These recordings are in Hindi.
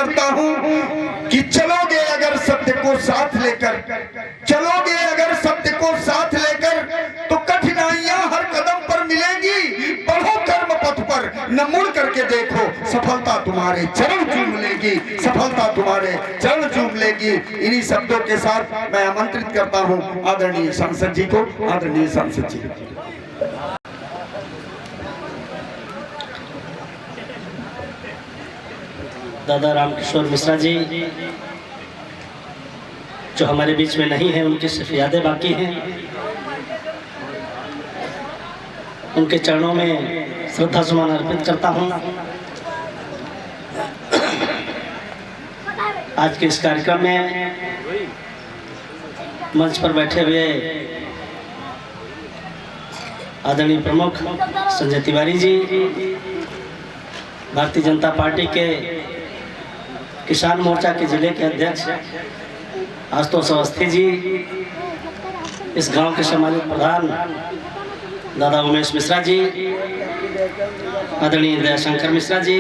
करता हूँ कि चलोगे अगर सत्य को साथ लेकर, चलोगे अगर सत्य को साथ लेकर, तो कठिनाइयां हर कदम पर मिलेंगी। बढ़ो कर्म पथ पर, न मुड़ करके देखो, सफलता तुम्हारे चरण चूम लेगी, सफलता तुम्हारे चरण चूम लेगी। इन्हीं शब्दों के साथ मैं आमंत्रित करता हूँ आदरणीय सांसद जी को। आदरणीय सांसद जी, दादा रामकिशोर मिश्रा जी जो हमारे बीच में नहीं है, उनकी सिर्फ यादें बाकी हैं। उनके चरणों में श्रद्धा सुमन अर्पित करता हूं। आज के इस कार्यक्रम में मंच पर बैठे हुए आदरणीय प्रमुख संजय तिवारी जी, भारतीय जनता पार्टी के किसान मोर्चा के जिले के अध्यक्ष आशुतोष अवस्थी जी, इस गांव के सम्मानित प्रधान दादा उमेश मिश्रा जी, आदरणीय दयाशंकर मिश्रा जी,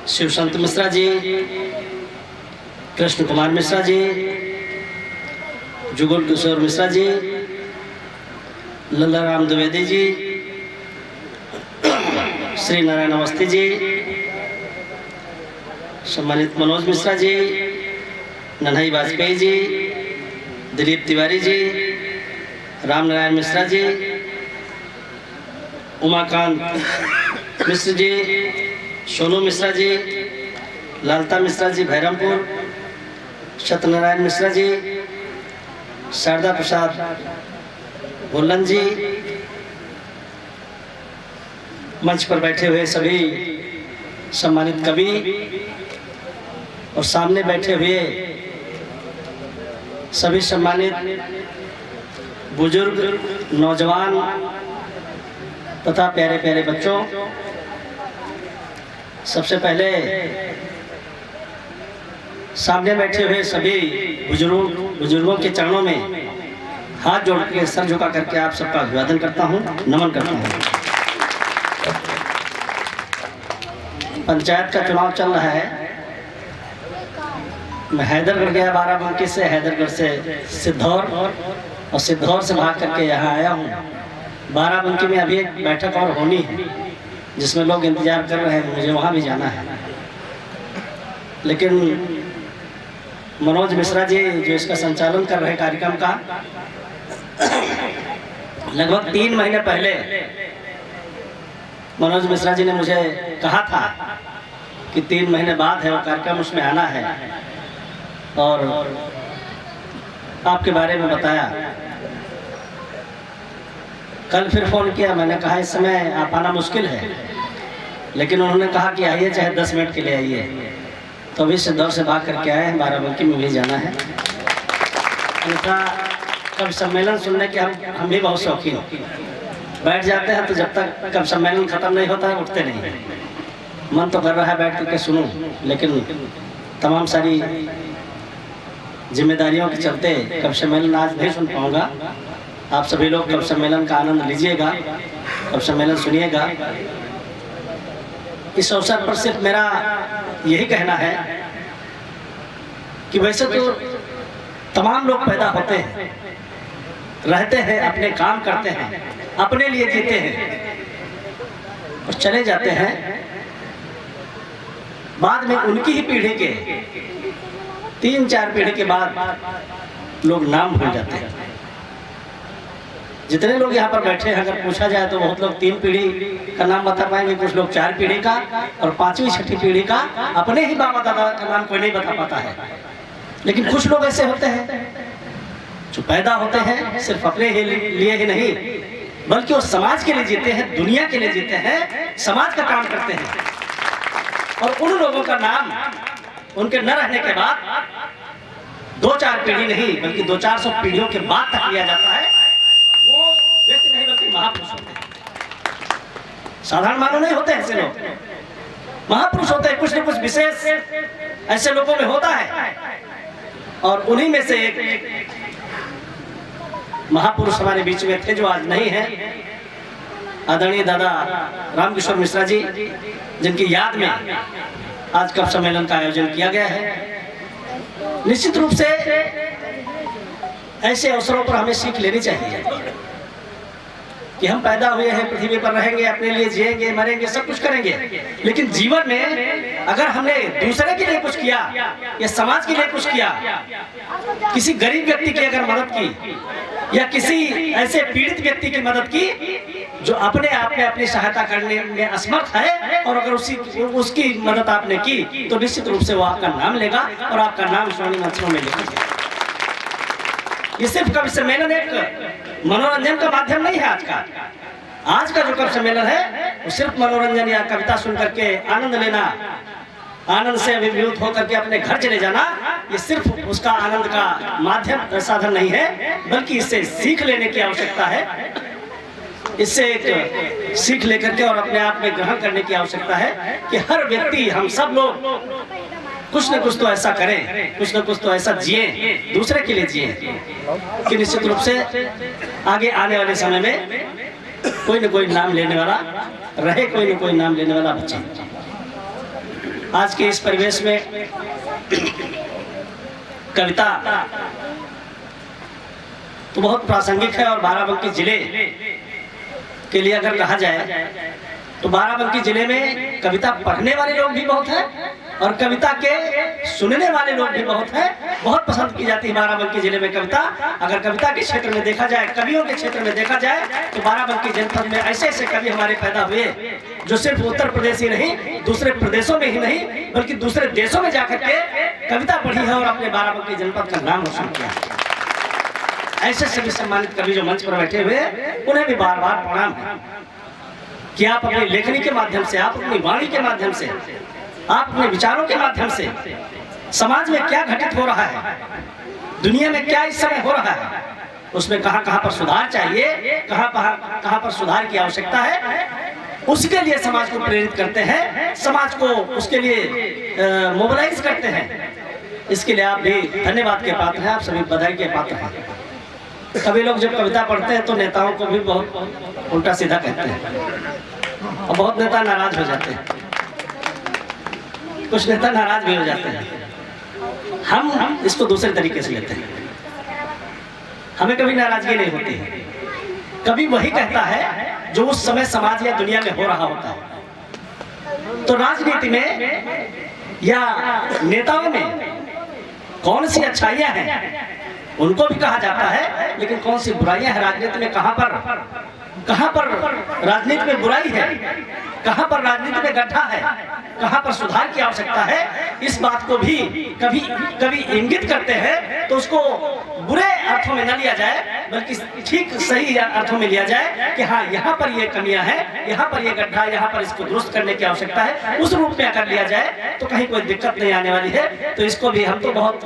शिवसंत मिश्रा जी, कृष्ण कुमार मिश्रा जी, जुगल किशोर मिश्रा जी, लल्ला राम द्विवेदी जी, श्री नारायण अवस्थी जी, सम्मानित मनोज मिश्रा जी, नन्हई वाजपेयी जी, दिलीप तिवारी जी, राम नारायण मिश्रा जी, उमाकांत मिश्र जी, सोनू मिश्रा जी, लालता मिश्रा जी भैरमपुर, सत्यनारायण मिश्रा जी, शारदा प्रसाद भुल्लन जी, मंच पर बैठे हुए सभी सम्मानित कवि और सामने बैठे हुए सभी सम्मानित बुजुर्ग, नौजवान तथा प्यारे प्यारे बच्चों, सबसे पहले सामने बैठे हुए सभी बुजुर्गों के चरणों में हाथ जोड़ के सर झुका करके आप सबका अभिवादन करता हूं, नमन करता हूं। पंचायत का चुनाव चल रहा है। मैं हैदरगढ़ गया, बाराबंकी से, हैदरगढ़ से सिद्धौर और सिद्धौर से भाग करके यहाँ आया हूँ। बाराबंकी में अभी एक बैठक और होनी है जिसमें लोग इंतजार कर रहे हैं, मुझे वहाँ भी जाना है। लेकिन मनोज मिश्रा जी जो इसका संचालन कर रहे कार्यक्रम का, लगभग 3 महीने पहले मनोज मिश्रा जी ने मुझे कहा था कि 3 महीने बाद है वो कार्यक्रम, उसमें आना है, और आपके बारे में बताया। कल फिर फ़ोन किया, मैंने कहा इस समय आप आना मुश्किल है, लेकिन उन्होंने कहा कि आइए, चाहे 10 मिनट के लिए आइए। तो अभी सिद्धौर से भाग करके आए हैं, बाराबंकी में भी जाना है। उनका कब सम्मेलन सुनने के हम भी बहुत शौकीन, बैठ जाते हैं तो जब तक कब सम्मेलन ख़त्म नहीं होता है उठते नहीं। मन तो कर रहा है बैठ करके सुनूं, लेकिन तमाम सारी जिम्मेदारियों के चलते कब सम्मेलन आज नहीं सुन पाऊंगा। आप सभी लोग कब सम्मेलन का आनंद लीजिएगा, कब सम्मेलन सुनिएगा। इस अवसर पर सिर्फ मेरा यही कहना है कि वैसे तो तमाम लोग पैदा होते हैं, रहते हैं, अपने काम करते हैं, अपने लिए जीते हैं और चले जाते हैं। बाद में उनकी ही पीढ़ी के 3-4 पीढ़ी के बाद लोग नाम भूल जाते हैं। जितने लोग यहाँ पर बैठे हैं, अगर पूछा जाए तो बहुत लोग 3 पीढ़ी का नाम बता पाएंगे, कुछ लोग 4 पीढ़ी का, और 5वीं-6ठी पीढ़ी का अपने ही बाबा दादा का नाम कोई नहीं बता पाता है। लेकिन कुछ लोग ऐसे होते हैं जो पैदा होते हैं सिर्फ अपने ही लिए ही नहीं, बल्कि वो समाज के लिए जीते हैं, दुनिया के लिए जीते हैं, समाज का काम करते हैं। और उन लोगों का नाम उनके न रहने के बाद 2-4 पीढ़ी नहीं बल्कि 200-400 पीढ़ियों के बाद तक लिया जाता है। वो व्यक्ति नहीं बल्कि महापुरुष होते हैं। साधारण मानव नहीं होते ऐसे लोग, महापुरुष होते हैं। कुछ न कुछ विशेष ऐसे लोगों में होता है, और उन्हीं में से एक महापुरुष हमारे बीच में थे जो आज नहीं है। आदरणीय दादा रामकिशोर मिश्रा जी, जिनकी याद में आज कवि सम्मेलन का आयोजन किया गया है। निश्चित रूप से ऐसे अवसरों पर हमें सीख लेनी चाहिए कि हम पैदा हुए हैं, पृथ्वी पर रहेंगे, अपने लिए जिएंगे, मरेंगे, सब कुछ करेंगे, लेकिन जीवन में अगर हमने दूसरे के लिए कुछ किया या समाज के लिए कुछ किया, किसी गरीब व्यक्ति की अगर मदद की या किसी ऐसे पीड़ित व्यक्ति की मदद की जो अपने आप में अपनी सहायता करने में असमर्थ है, और अगर उसकी मदद आपने की तो निश्चित रूप से वो आपका नाम लेगा और आपका नाम स्वर्णिम अक्षरों में लिखेगा। ये सिर्फ कवि सम्मेलन एक मनोरंजन का माध्यम नहीं है। आज का जो कवि सम्मेलन है वो सिर्फ मनोरंजन या कविता सुन करके आनंद लेना, आनंद से अभिभूत होकर के अपने घर चले जाना, ये सिर्फ उसका आनंद का माध्यम साधन नहीं है, बल्कि इससे सीख लेने की आवश्यकता है। इससे एक सीख लेकर के और अपने आप में ग्रहण करने की आवश्यकता है कि हर व्यक्ति, हम सब लोग कुछ न कुछ तो ऐसा करें, कुछ न कुछ तो ऐसा जिए, दूसरे के लिए जिए कि निश्चित रूप से आगे आने वाले समय में कोई न कोई नाम लेने वाला रहे, कोई न कोई नाम लेने वाला बचे। आज के इस परिवेश में कविता तो बहुत प्रासंगिक है, और बाराबंकी जिले के लिए अगर कहा जाए तो बाराबंकी जिले में कविता पढ़ने वाले लोग भी बहुत हैं और कविता के सुनने वाले लोग भी बहुत हैं। बहुत पसंद की जाती है बाराबंकी जिले में कविता। अगर कविता के क्षेत्र में देखा जाए, कवियों के क्षेत्र में देखा जाए, तो बाराबंकी जनपद में ऐसे ऐसे कवि हमारे पैदा हुए जो सिर्फ उत्तर प्रदेश ही नहीं, दूसरे प्रदेशों में ही नहीं, बल्कि दूसरे देशों में जाकर के कविता पढ़ी है और अपने बाराबंकी जनपद का नाम रोशन किया। ऐसे सभी सम्मानित कवि जो मंच पर बैठे हुए, उन्हें भी बार बार प्रणाम है कि आप अपनी लेखनी के माध्यम से, आप अपनी वाणी के माध्यम से, आप अपने विचारों के माध्यम से समाज में क्या घटित हो रहा है, दुनिया में क्या इस समय हो रहा है, उसमें कहां कहां पर सुधार चाहिए, कहां पर सुधार की आवश्यकता है, उसके लिए समाज को प्रेरित करते हैं, समाज को उसके लिए मोबिलाइज करते हैं। इसके लिए आप भी धन्यवाद के पात्र हैं, आप सभी बधाई के पात्र हैं। कभी लोग जब कविता पढ़ते हैं तो नेताओं को भी बहुत उल्टा सीधा कहते हैं और बहुत नेता नाराज हो जाते हैं, कुछ नेता नाराज भी हो जाते हैं। हम इसको दूसरे तरीके से लेते हैं, हमें कभी नाराजगी नहीं होती है। कभी वही कहता है जो उस समय समाज या दुनिया में हो रहा होता है। तो राजनीति में या नेताओं में कौन सी अच्छाइयां हैं उनको भी कहा जाता है, लेकिन कौन सी बुराइयां हैं राजनीति में, कहां पर राजनीति में बुराई है, कहां पर राजनीति में गड्ढा है, कहां पर सुधार की आवश्यकता है, इस बात को भी कभी इंगित करते हैं। तो उसको बुरे अर्थों में न लिया जाए, बल्कि ठीक सही अर्थों में लिया जाए कि हाँ, यहाँ पर ये कमियां हैं, यहाँ पर ये गड्ढा, यहाँ पर इसको दुरुस्त करने की आवश्यकता है। उस रूप में अगर लिया जाए तो कहीं कोई दिक्कत नहीं आने वाली है। तो इसको भी हम तो बहुत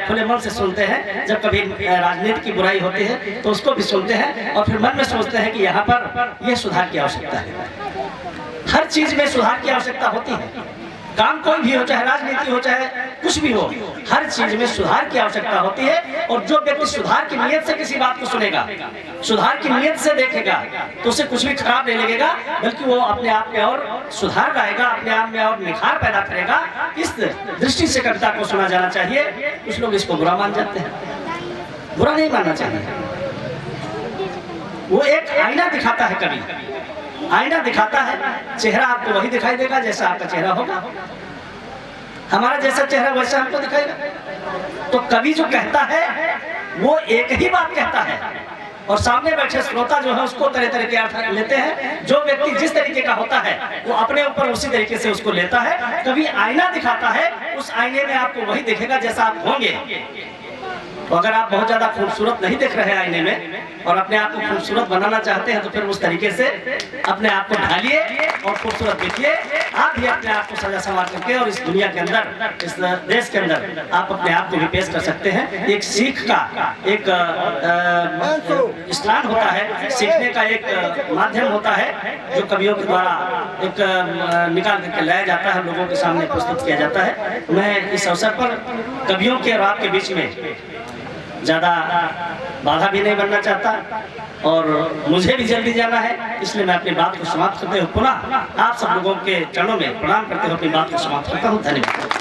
खुले मन से सुनते हैं। जब कभी राजनीति की बुराई होती है तो उसको भी सुनते हैं और फिर मन में सोचते हैं कि यहाँ पर यह सुधार की आवश्यकता है। हर चीज में सुधार की आवश्यकता होती है, काम कोई भी हो, चाहे राजनीति हो, चाहे कुछ भी हो, हर चीज में सुधार की आवश्यकता होती है। और जो व्यक्ति सुधार की नीयत से किसी बात को सुनेगा, सुधार की नीयत से देखेगा, तो उसे कुछ भी खराब नहीं लगेगा, बल्कि वो अपने आप में और सुधार लाएगा, अपने आप में और निखार पैदा करेगा। इस दृष्टि से कविता को सुना जाना चाहिए। कुछ लोग इसको बुरा मान जाते हैं, बुरा नहीं मानना चाहिए। वो एक आईना दिखाता है, कवि आईना दिखाता है, चेहरा आपको वही दिखाई देगा जैसा आपका चेहरा होगा, हमारा जैसा चेहरा वैसा हमको दिखाएगा। तो कवि जो कहता है वो एक ही बात कहता है और सामने बैठे श्रोता जो है उसको तरह तरह के अर्थ लेते हैं। जो व्यक्ति जिस तरीके का होता है वो अपने ऊपर उसी तरीके से उसको लेता है। कवि आईना दिखाता है, उस आईने में आपको वही दिखेगा जैसा आप होंगे। तो अगर आप बहुत ज्यादा खूबसूरत नहीं दिख रहे हैं आईने में और अपने आप को खूबसूरत बनाना चाहते हैं तो फिर उस तरीके से अपने आप को ढालिए और खूबसूरत दिखिए। आप भी अपने आप को सजा संवार करके और इस दुनिया के अंदर, इस देश के अंदर आप अपने आप को भी पेश कर सकते हैं। एक सीख का एक स्थान होता है, सीखने का एक माध्यम होता है जो कवियों के द्वारा एक निकाल करके लाया जाता है, लोगों के सामने प्रस्तुत किया जाता है। मैं इस अवसर पर कवियों के और आपके बीच में ज़्यादा बाधा भी नहीं बनना चाहता और मुझे भी जल्दी जाना है, इसलिए मैं अपनी बात को समाप्त करते हुए पुनः आप सब लोगों के चरणों में प्रणाम करते हुए अपनी बात को समाप्त करता हूँ। धन्यवाद।